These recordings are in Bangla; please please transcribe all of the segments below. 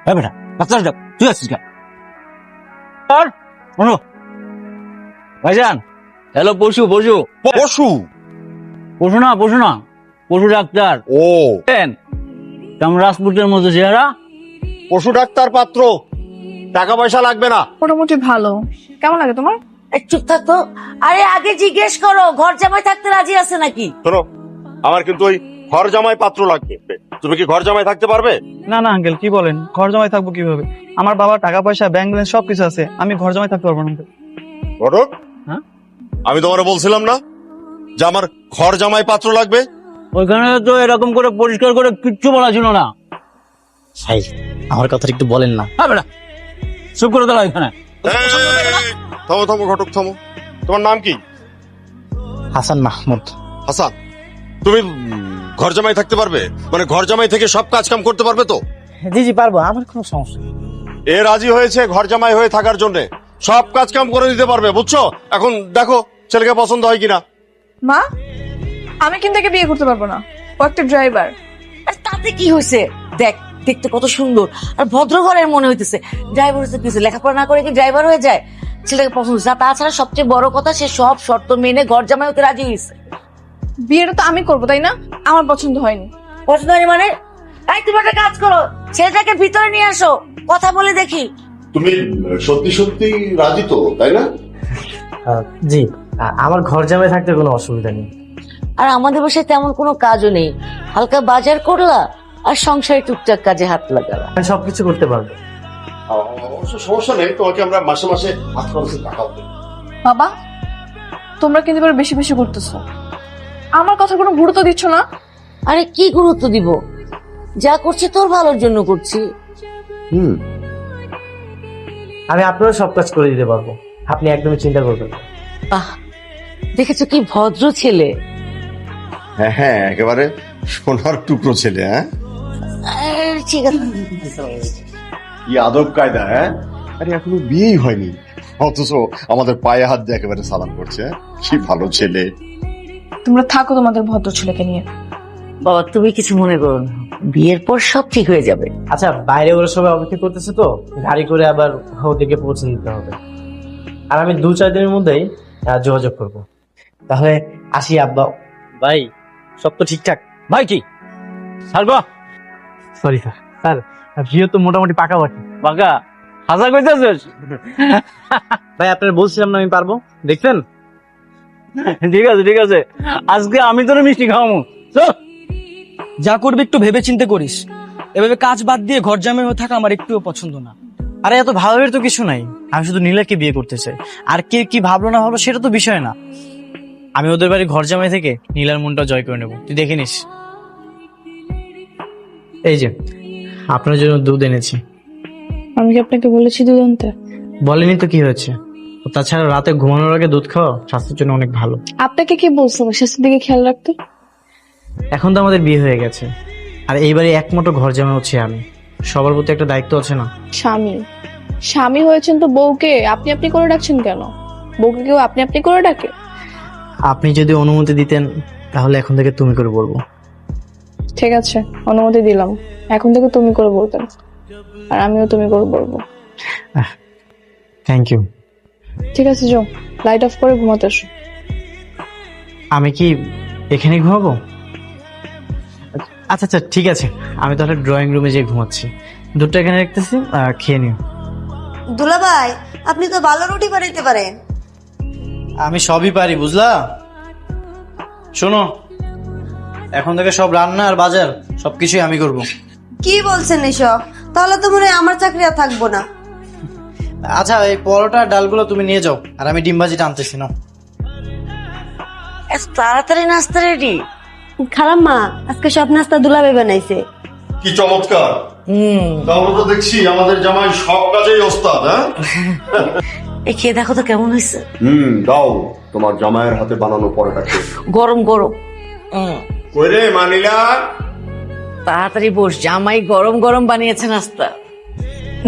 হ্যাঁ বেটা ডাক্তার ডাক, তুই আছিস কেন? আর শোনো ভাইজান, হ্যালো পশু পশু পশু? পশু না পশু না, পশু ডাক্তার। ও, কেমন রাজপুতের মতো চেহারা? পশু ডাক্তার পাত্র, টাকা পয়সা লাগবে না। মোটামুটি ভালো। কেমন লাগে তোমার? চুপ থাকতো। আরে আগে জিজ্ঞেস করো ঘর জামাই থাকতে রাজি আছে নাকি? শোনো, আমার কিন্তু ওই ঘর জামাই পাত্র লাগবে। তুমি কি ঘর জামাই থাকতে পারবে? না না আঙ্কেল, কি বলেন? ঘর জমায় থাকবো কিভাবে? আমার বাবার টাকা পয়সা, ব্যাংক ব্যালেন্স সবকিছু আছে, আমি ঘর জমায় থাকতে পারবো না uncle। ঘটক, হ্যাঁ? আমি তোমারে বলছিলাম না যে আমার ঘর জামাই পাত্র লাগবে? ওইখানে তো এরকম করে পরিষ্কার করে কিচ্ছু বলা ছিল না। ভাই আমার কথাটা একটু বলেন না। হ্যাঁ বেটা চুপ করে দাঁড়া এখানে। এই, থামো থামো ঘটক থামো। তোমার নাম কি? হাসান মাহমুদ। হাসান, তুমি ঘর জামাই থাকতে পারবে? মানে ঘর জামাই থেকে সব কাজ কাম করতে পারবে তো? জি জি পারবো, আমার কোনো সমস্যা নেই। এ রাজি হয়েছে ঘর জামাই হয়ে থাকার জন্য, সব কাজ কাম করে দিতে পারবে, বুঝছো? এখন দেখো ছেলেকে পছন্দ হয় কিনা। মা, আমি কিন্তু একে বিয়ে করতে পারবো না। ও একটা ড্রাইভার। আর তাতে কি হয়েছে? দেখ দেখতে কত সুন্দর আর ভদ্র ঘরের মনে হইতেছে। ড্রাইভার হয়েছে কিছু, লেখাপড়া না করে কি ড্রাইভার হয়ে যায়? ছেলেকে পছন্দ হয়েছে। আর তাছাড়া সবচেয়ে বড় কথা, সে সব শর্ত মেনে ঘর জামাই হতে রাজি হয়েছে। বিয়েটা তো আমি করবো, তাই না? আমার পছন্দ হয়নি। পছন্দ হয়নি মানে? এই তুমি একটা কাজ করো, ছেলেটাকে ভিতরে নিয়ে আসো, কথা বলে দেখি। তুমি সত্যি সত্যি রাজি তো, তাই না? জি, আমার ঘর জামাই থাকতে কোনো অসুবিধা নেই। আর আমাদের বাসায় তেমন কোনো কাজও নেই, হালকা বাজার করলা আর সংসারে টুকটাক কাজে হাত লাগালা। আমি সবকিছু করতে পারবো। অবশ্য সমস্যা নেই, তোমাকে আমরা মাসে মাসে হাত খরচের টাকা দেব। বাবা, তোমরা কিন্তু এবার বেশি বেশি করতেছো। আমার কথা কোনো গুরুত্ব দিচ্ছ না। আরে কি গুরুত্ব দিব? যা করছি তোর ভালোর জন্য করছি। আমি আপনারও সব কাজ করে দিতে পারবো, আপনি একদমই চিন্তা করবেন না। আহ, দেখেছো কি ভদ্র ছেলে। হ্যাঁ হ্যাঁ, একেবারে সোনার টুকরো ছেলে। হ্যাঁ, ঠিক আছে। কি আদব কায়দা! হ্যাঁ, আরে এখনো বিয়েই হয়নি, অথচ আমাদের পায়ে হাত দিয়ে একেবারে সালাম করছে। কি ভালো ছেলে। তোমরা থাকো তোমাদের ভদ্র ছেলেকে নিয়ে। বাবা তুমি কিছু মনে করো না, বিয়ের পর সব ঠিক হয়ে যাবে। আচ্ছা, বাইরে ওরা সবাই অপেক্ষা করতেছে, তো গাড়ি করে আবার ওদিকে পৌঁছে দিতে হবে। আর আমি 2-4 দিনের মধ্যেই যোগাযোগ করব। তাহলে আসি আব্বা। ভাই সব তো ঠিকঠাক? ভাই কি ছাড়বো? সরি স্যার, স্যার বিয়ে তো মোটামুটি পাকা বাকি। বাঁকা হাসা কইতেছিস? ভাই আপনার বলছিলাম না আমি পারবো, দেখছেন? ঠিক আছে ঠিক আছে, আজকে আমি তোর মিষ্টি খাওয়াবো। চল। যা করবি একটু ভেবে চিন্তে করিস। এভাবে কাজ বাদ দিয়ে ঘর জামাই হয়ে থাকা আমার একটুও পছন্দ না। আরে এত ভাবের তো কিছু নাই, আমি শুধু নীলাকে বিয়ে করতে চাই। আর কে কি ভাবলো না ভাবলো সেটা তো বিষয় না। আমি ওদের বাড়ি ঘর জামাই থেকে নীলার মনটা জয় করে নেবো, তুই দেখে নিস। এই যে আপনার জন্য দুধ এনেছি। আমি কি আপনাকে বলেছি দুধ আনতে? বলেনি তো কি হয়েছে? ও তাছাড়া রাতে ঘুমানোর আগে দুধ খাওয়া স্বাস্থ্যের জন্য অনেক ভালো। আপনাকে কি বলছো স্বাস্থ্যের দিকে খেয়াল রাখতে? এখন তো আমাদের বিয়ে হয়ে গেছে, আর এইবারে একমাত্র ঘর জামাই হচ্ছে আমি। সবার প্রতি একটা দায়িত্ব আছে না? স্বামী স্বামী হয়েছেন তো বউকে আপনি আপনি করে ডাকছেন কেন? বউকে কেউ আপনি আপনি করে ডাকে? আপনি যদি অনুমতি দিতেন তাহলে এখন থেকে তুমি করে বলবো। ঠিক আছে, অনুমতি দিলাম। এখন থেকে তুমি করে বলতেন, আর আমিও তুমি করে বলবো। Thank you. ঠিক আছে, যাও লাইট অফ করে ঘুমাতে এসো। আমি কি এখানে ঘুমাবো? আচ্ছা আচ্ছা ঠিক আছে, আমি তাহলে ড্রয়িং রুমে যেয়ে ঘুমাচ্ছি। দুধটা এখানে রাখতেছি, খেয়ে নিও। দুলাভাই আপনি তো ভালো রুটি বানাইতে পারেন। আমি সবই পারি, বুঝলা? শোনো, এখন থেকে সব রান্না আর বাজার সবকিছুই আমি করব। কি বলছেন এসব? তাহলে তো মনে হয় আমার চাকরি আর থাকবো না। আচ্ছা, এই পরোটা আর ডালগুলো তুমি নিয়ে যাও, আর আমি ডিম ভাজিটা আনতেছি না। এত তাড়াতাড়ি নাস্তা রেডি? খারাপ মা, আজকে সব নাস্তা দুলাবে বানাইছে। কি চমৎকার! তাহলে তো দেখছি আমাদের জামাই সব কাজেই ওস্তাদ। হ্যাঁ, এই খেয়ে দেখো তো কেমন হয়েছে। দাও তোমার জামাইয়ের হাতে বানানো পরোটা খেয়ে। গরম গরম। কই রে মানিলা? তাড়াতাড়ি বস, জামাই গরম গরম বানিয়েছে নাস্তা।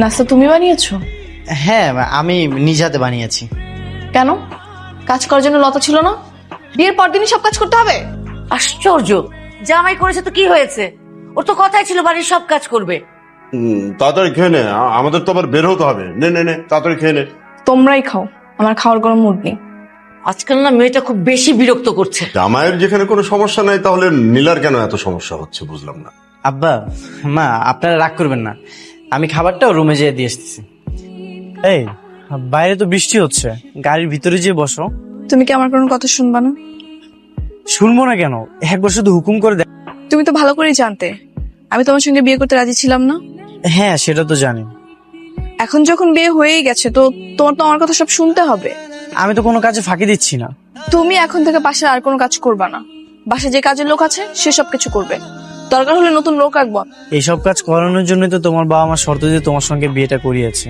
নাস্তা তুমি বানিয়েছো? হ্যাঁ, আমি নিজ হাতে বানিয়েছি। কেন? কাজ করার জন্য লতা ছিল না? বিয়ের পর দিনই সব কাজ করতে হবে? আশ্চর্য, জামাই করেছে তো কি হয়েছে? ওর তো কথাই ছিল বাড়ির সব কাজ করবে। তাড়াতাড়ি খেয়ে নে, আমাদের তো আবার বের হতে হবে। নে নে নে, তাড়াতাড়ি খেয়ে নে। তোমরাই খাও, আমার খাওয়ার কোনো মুড নেই। আজকাল না মেয়েটা খুব বেশি বিরক্ত করছে। জামাইয়ের যেখানে কোনো সমস্যা নাই, তাহলে নীলার কেন এত সমস্যা হচ্ছে বুঝলাম না। আব্বা, মা, আপনারা রাগ করবেন না, আমি খাবারটা রুমে যেয়ে দিয়ে আসতেছি। এই, বাইরে তো বৃষ্টি হচ্ছে, গাড়ির ভিতরে যেয়ে বসো। তুমি কি আমার কোনো কথা শুনবা না? শুনবো না কেন, একবার শুধু হুকুম করে দেখ। তুমি তো ভালো করেই জানতে আমি তোমার সঙ্গে বিয়ে করতে রাজি ছিলাম না। হ্যাঁ, সেটা তো জানি। এখন যখন বিয়ে হয়েই গেছে তো তোমার তো আমার কথা সব শুনতে হবে। আমি তো কোনো কাজে ফাঁকি দিচ্ছি না। তুমি এখন থেকে বাসায় আর কোনো কাজ করবা না। বাসায় যে কাজের লোক আছে সে সব কিছু করবে, দরকার হলে নতুন লোক রাখবো। এইসব কাজ করানোর জন্যই তো তোমার বাবা মা শর্ত দিয়ে তোমার সঙ্গে বিয়েটা করিয়েছে।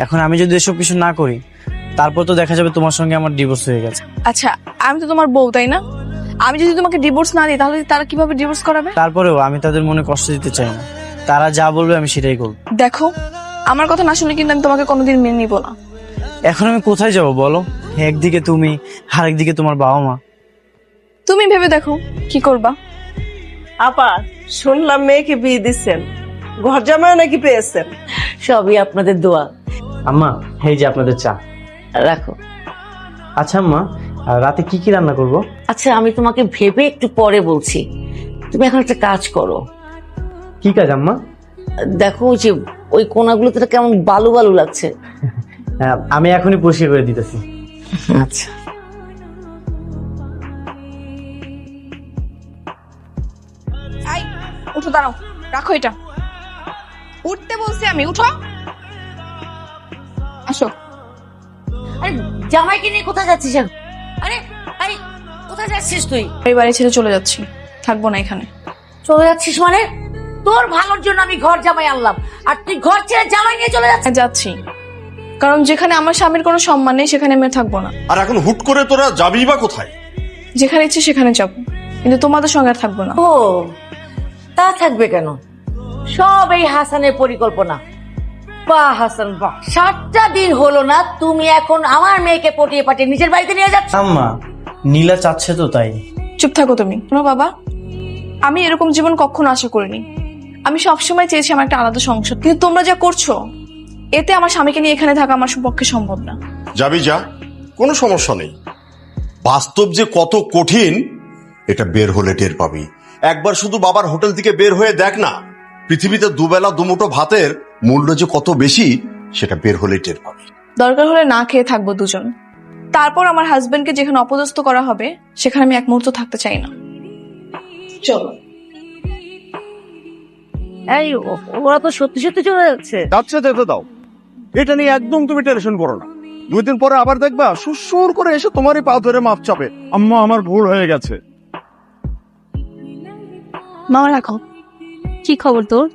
এখন আমি যদি এসব কিছু না করি, তারপর তো দেখা যাবে তোমার সঙ্গে আমার ডিভোর্স হয়ে গেছে। আচ্ছা, আমি তো তোমার বউ, তাই না? আমি যদি তোমাকে ডিভোর্স না দিই তাহলে তারা কিভাবে ডিভোর্স করাবে? তারপরেও আমি তাদের মনে কষ্ট দিতে চাই না, তারা যা বলবে আমি সেটাই করবো। দেখো, আমার কথা না শুনলে কিন্তু আমি তোমাকে কোনোদিন মেনে নিব না। এখন আমি কোথায় যাব বলো? একদিকে তুমি, আরেকদিকে তোমার বাবা মা। তুমি ভেবে দেখো কি করবা। আপা, শুনলাম মেয়েকে বিয়ে দিচ্ছেন, ঘর জামাই নাকি পেয়েছেন? সবই আপনাদের দোয়া। আম্মা, এই যে আপনাদের চা। রাখো। আচ্ছা আম্মা, রাতে কি কি রান্না করব? আচ্ছা, আমি তোমাকে ভেবে একটু পরে বলছি। তুমি এখন একটা কাজ করো। কি কাজ আম্মা? দেখো, ওই যে ওই কোনাগুলোতে কেমন বালু বালু লাগছে। আমি এখনই পরিষ্কার করে দিতেছি। আচ্ছা। এই, উঠো, দাঁড়াও, রাখো এটা। উঠতে বলছি আমি, উঠো। আসো। আরে জামাইকে নিয়ে কোথায় যাচ্ছিস এখন? আরে আরে কোথায় যাচ্ছিস তুই? এই বাড়ি ছেড়ে চলে যাচ্ছি, থাকবো না এখানে। চলে যাচ্ছিস মানে? তোর ভালোর জন্য আমি ঘর জামাই আনলাম, আর তুই ঘর ছেড়ে জামাই নিয়ে চলে যাচ্ছিস? যাচ্ছি কারণ যেখানে আমার স্বামীর কোনো সম্মান নেই সেখানে আমি আর থাকবো না। আর এখন হুট করে তোরা যাবি বা কোথায়? যেখানে ইচ্ছে সেখানে যাবো, কিন্তু তোমাদের সঙ্গে আর থাকবো না। ও, তা থাকবে কেন? সব এই হাসানের পরিকল্পনা। বাহ হাসান, বাহ। 7টা দিন হলো না তুমি এখন আমার মেয়েকে পটিয়ে পাঠিয়ে নিজের বাড়িতে নিয়ে যাচ্ছ। আম্মা, নীলা চাচ্ছে তো তাই। চুপ থাকো তুমি। শোনো বাবা, আমি এরকম জীবন কখনো আশা করিনি। আমি সবসময় চেয়েছি আমার একটা আলাদা সংসার, কিন্তু তোমরা যা করছো এতে আমার স্বামীকে নিয়ে এখানে থাকা আমার পক্ষে সম্ভব না। যাবি যা, কোনো সমস্যা নেই। বাস্তব যে কত কঠিন এটা বের হলে টের পাবি। একবার শুধু বাবার হোটেল থেকে বের হয়ে দেখ না, পৃথিবীতে দুবেলা দুমুঠো ভাতের মূল্য যে কত বেশি সেটা বের হলে টের পাবি। দরকার হলে না খেয়ে থাকবো দুজন, তারপর আমার হাজবেন্ডকে যেখানে অপদস্থ করা হবে সেখানে আমি এক মুহূর্ত থাকতে চাই না। চলো। এই ওরা তো সত্যি সত্যি চলে যাচ্ছে। যাচ্ছে যেতে দাও, এটা নিয়ে একদম তুমি টেনশন করো না। 2 দিন পরে আবার দেখবা সুর করে এসে তোমারই পা ধরে মাপ চাপে, আম্মা আমার ভুল হয়ে গেছে। মামা রাখো। কি খবর তোর?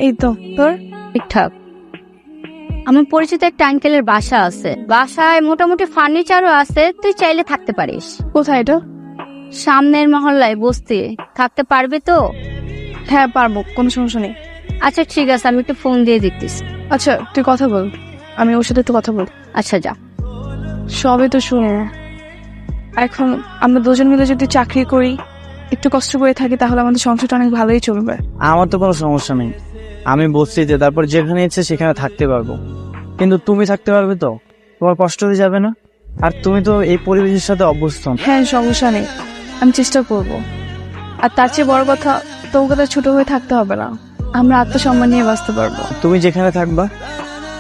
এই তো, তোর? ঠিকঠাক। আমার পরিচিত একটা আঙ্কেলের বাসা আছে, বাসায় মোটামুটি ফার্নিচারও আছে, তুই চাইলে থাকতে পারিস। কোথায় এটা? সামনের মহল্লায় বসতি, থাকতে পারবে তো? হ্যাঁ পারবো, কোনো সমস্যা নেই। আচ্ছা ঠিক আছে, আমি একটু ফোন দিয়ে দেখতেছি। আচ্ছা তুই কথা বল, আমি ওর সাথে একটু কথা বল। আচ্ছা যা। সবই তো শুনে, এখন আমরা দুজন মিলে যদি চাকরি করি, একটু কষ্ট করে থাকি, তাহলে আমাদের সংসারটা অনেক ভালোই চলবে। আমার তো কোনো সমস্যা নেই, আমি বসতিতে তারপর যেখানে ইচ্ছে সেখানে থাকতে পারবো। কিন্তু তুমি থাকতে পারবে তো? তোমার কষ্ট হয়ে যাবে না? আর তুমি তো এই পরিবেশের সাথে অভ্যস্ত। হ্যাঁ সমস্যা নেই, আমি চেষ্টা করব। আর তার চেয়ে বড় কথা, তোমাকে তো ছোট হয়ে থাকতে হবে না, আমরা আত্মসম্মান নিয়ে বাঁচতে পারবো। তুমি যেখানে থাকবা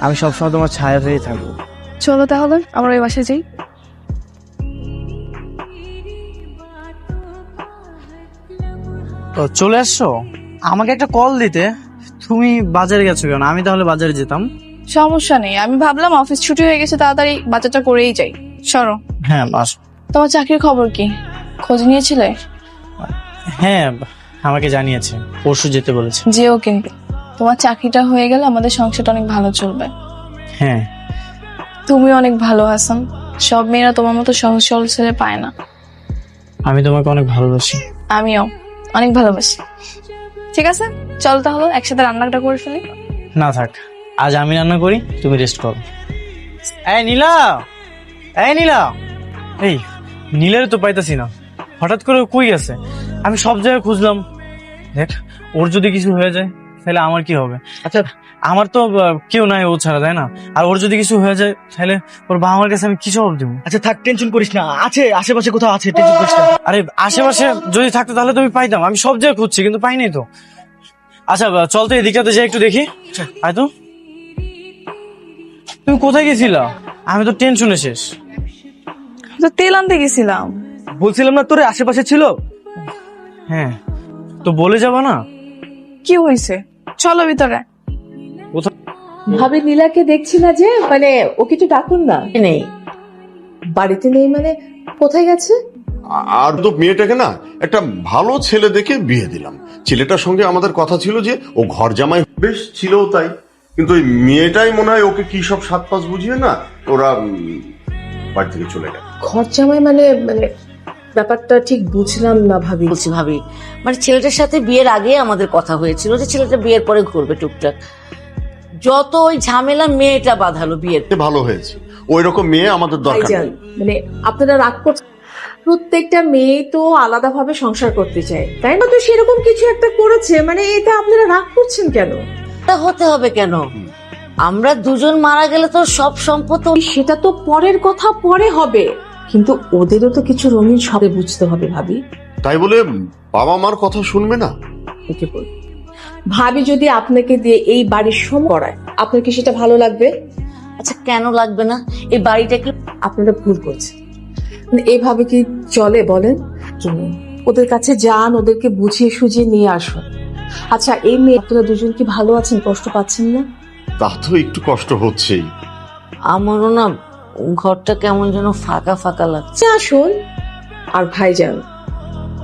আমি সবসময় তোমার ছায়া হয়ে থাকবো। চলো তাহলে আমরা ওই বাসায় যাই। তো চলে আসছো? আমাকে একটা কল দিতে। তুমি বাজারে গেছো কেন? আমি তাহলে বাজারে যেতাম। সমস্যা নেই, আমি ভাবলাম অফিস ছুটি হয়ে গেছে, তাড়াতাড়ি বাজারটা করেই যাই। সরো। হ্যাঁ বাস। তোমার চাকরির খবর কি, খোঁজ নিয়েছিলে? হ্যাঁ, আমাকে জানিয়েছে, পরশু যেতে বলেছে। যেও, কিন্তু তোমার চাকরিটা হয়ে গেলে আমাদের সংসারটা অনেক ভালো চলবে। হ্যাঁ, তুমি অনেক ভালো হাসান, সব মেয়েরা তোমার মতো সহজ সরল ছেলে পায় না। আমি তোমাকে অনেক ভালোবাসি। আমিও অনেক ভালোবাসি। ঠিক আছে, চল তাহলে একসাথে রান্নাটা করে ফেলি। না থাক, আজ আমি রান্না করি, তুমি রেস্ট করো। এই নীলা, এই নীলা, এই নীলের তো পাইতাছি না, হঠাৎ করে কই গেছে? আমি সব জায়গায় খুঁজলাম। দেখ, ওর যদি কিছু হয়ে যায় তাহলে আমার কি হবে? আচ্ছা আমার তো কেউ নাই ও ছাড়া, তাই না? আর ওর যদি কিছু হয়ে যায় তাহলে ওর বাবা মার কাছে আমি কি জবাব দেবো? আচ্ছা থাক, টেনশন করিস না, আছে আশেপাশে কোথাও আছে, টেনশন করিস না। আরে আশেপাশে যদি থাকতো তাহলে তো আমি পাইতাম, আমি সব জায়গায় খুঁজছি কিন্তু পাইনি তো। আচ্ছা চল তো এদিকটাতে যাই একটু দেখি। আয় তো। তুমি কোথায় গেছিলা? আমি তো টেনশনে শেষ। তো তেল আনতে গেছিলাম। বলছিলাম না তোরে আশেপাশে ছিল। হ্যাঁ তো বলে যাবা না? কি হয়েছে? চলো ভিতরে। ভাবি নীলাকে দেখছি না যে, মানে ওকে একটু ডাকুন না। নেই, বাড়িতে নেই মানে কোথায় গেছে? আর তো মেয়েটাকে না একটা ভালো ছেলে দেখে বিয়ে দিলাম। ছেলেটার সঙ্গে আমাদের কথা ছিল যে ও ঘর জামাই বেশ ছিল তাই, কিন্তু ওই মেয়েটাই মনে হয় ওকে কি সব সাত পাঁচ বুঝিয়ে না ওরা বাড়ি থেকে চলে গেল। ঘর জামাই মানে মানে ব্যাপারটা ঠিক বুঝলাম না ভাবি। বলছি ভাবি, মানে ছেলেটার সাথে বিয়ের আগে আমাদের কথা হয়েছিল যে ছেলেটা বিয়ের পরে ঘুরবে টুকটাক। যত ওই ঝামেলা মেয়েটা বাঁধালো বিয়ের। ভালো হয়েছে, ওই রকম মেয়ে আমাদের দরকার ভাইজান, নেই। মানে আপনারা রাগ করছেন, প্রত্যেকটা মেয়ে তো আলাদাভাবে সংসার করতে চায়, তাই না? তো সেরকম কিছু একটা করেছে, মানে এটা আপনারা রাগ করছেন কেন? তা হতে হবে কেন? আমরা দুজন মারা গেলে তো সব সম্পদ সেটা তো পরের কথা, পরে হবে, কিন্তু ওদেরও তো কিছু রঙিন সবে বুঝতে হবে ভাবি। তাই বলে বাবা মার কথা শুনবে না? ওকে বল, ভাবি যদি আপনাকে দিয়ে এই বাড়ির সম করায়, আপনার কি সেটা ভালো লাগবে? আচ্ছা কেন লাগবে না? এই বাড়িটা কি আপনারা ভুল করছেন, মানে এইভাবে কি চলে বলেন? ওদের কাছে যান, ওদেরকে বুঝিয়ে সুঝিয়ে নিয়ে আসুন। আচ্ছা এই মেয়ে, আপনারা দুজন কি ভালো আছেন? কষ্ট পাচ্ছেন না? তা তো একটু কষ্ট হচ্ছেই। আমারও না ঘরটা কেমন যেন ফাঁকা ফাঁকা লাগছে। আসুন। আর ভাইজান,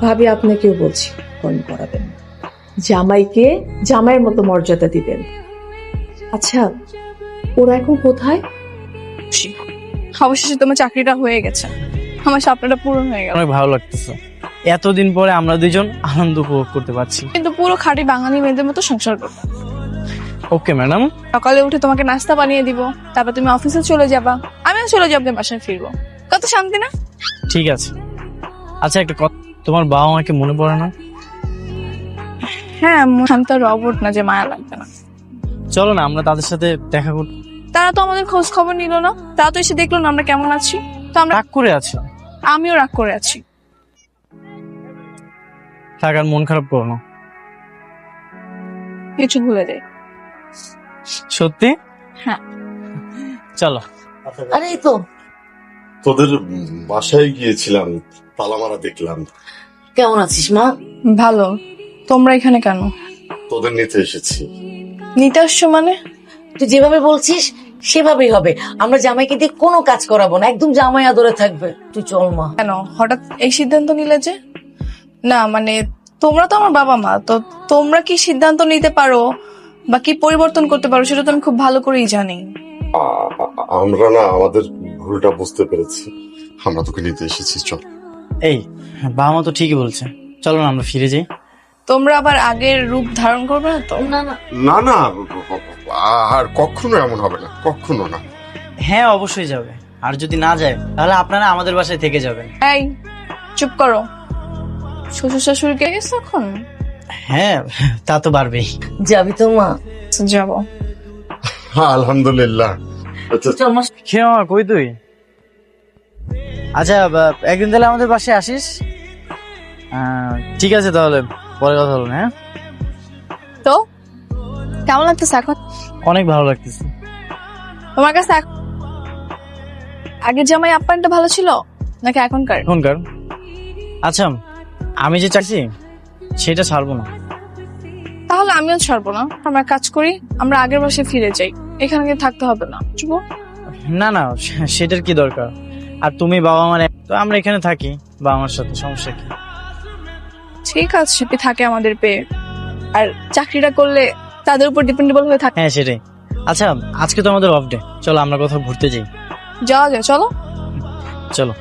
ভাবি আপনাকেও বলছি, ফোন করাবেন, জামাইকে জামাইয়ের মতো মর্যাদা দিবেন। আচ্ছা ওরা এখন কোথায়? অবশেষে তোমার চাকরিটা হয়ে গেছে, আমার স্বপ্নটা পূরণ হয়ে গেল। অনেক ভালো লাগতেছে, এতদিন পরে আমরা দুজন আনন্দ উপভোগ করতে পারছি। কিন্তু পুরো খাঁটি বাঙালি মেয়েদের মতো সংসার করবো। Okay madam. সকালে উঠে তোমাকে নাস্তা বানিয়ে দিব, তারপর তুমি অফিসে চলে যাবা, আমিও চলে যাবো, বাসায় ফিরবো। কত শান্তি না? ঠিক আছে। আচ্ছা একটা কথা, তোমার বাবা মাকে মনে পড়ে না? হ্যাঁ, আমি তো রবট না যে মায়া লাগবে না। চলো না আমরা তাদের সাথে দেখা করি। তারা তো আমাদের খোঁজ খবর নিল না, তারা তো এসে দেখলো না আমরা কেমন আছি, তো আমরা রাগ করে আছো? আমিও রাগ করে আছি। থাক আর মন খারাপ করো না। কিছু ভুলে যাই। সত্যি? হ্যাঁ। চলো। আরে এই তো তোদের বাসায় গিয়েছিলাম, তালামারা দেখলাম। কেমন আছিস মা? ভালো। তোমরা এখানে কেন? তোদের নিতে এসেছি। নিতে আসছো মানে? তুই যেভাবে বলছিস সেভাবেই হবে। আমরা জামাইকে দিয়ে কোনো কাজ করাবো না, একদম জামাই আদরে থাকবে। তুই চল মা। কেন হঠাৎ এই সিদ্ধান্ত নিলে যে? না মানে তোমরা তো আমার বাবা মা, তো তোমরা কি সিদ্ধান্ত নিতে পারো বা কি পরিবর্তন করতে পারো সেটা তো আমি খুব ভালো করেই জানি। আমরা না আমাদের ভুলটা বুঝতে পেরেছি, আমরা তোকে নিতে এসেছি, চল। এই বাবা মা তো ঠিকই বলছে, চলো না আমরা ফিরে যাই। তোমরা আবার আগের রূপ ধারণ করবে না তো? না না না না, আর কখনো এমন হবে না, কখনো না। হ্যাঁ অবশ্যই যাবে, আর যদি না যায় তাহলে আপনারা আমাদের বাসায় থেকে যাবেন। এই চুপ করো, শ্বশুর শাশুড়ি কে গেছে এখন? হ্যাঁ তা তো পারবেই। যাবি তো মা? যাবো। আলহামদুলিল্লাহ। আচ্ছা চল মা। খেয়ে মা কই তুই? আচ্ছা একদিন তাহলে আমাদের বাসায় আসিস। ঠিক আছে তাহলে পরে কথা বলুন। হ্যাঁ তো কেমন লাগতেছে এখন? অনেক ভালো লাগতেছে। তোমার কাছে আগের জামাই আপ্যায়নটা ভালো ছিল নাকি এখনকার? এখনকার। আচ্ছা আমি যে চাইছি সেটা ছাড়বো না। তাহলে আমিও ছাড়বো না, আমরা কাজ করি, আমরা আগের বাসায় ফিরে যাই, এখানে গিয়ে থাকতে হবে না। চুপ। না না সেটার কি দরকার, আর তুমি বাবা মানে তো আমরা এখানে থাকি বাবা মার সাথে, সমস্যা কি? ঠিক আছে থাকে আমাদের পেয়ে, আর চাকরিটা করলে তাদের উপর ডিপেন্ডেবল হয়ে থাকে। হ্যাঁ সেটাই। আচ্ছা আজকে তো আমাদের অফ ডে, চলো আমরা কোথাও ঘুরতে যাই। যাওয়া যায়, চলো। চলো।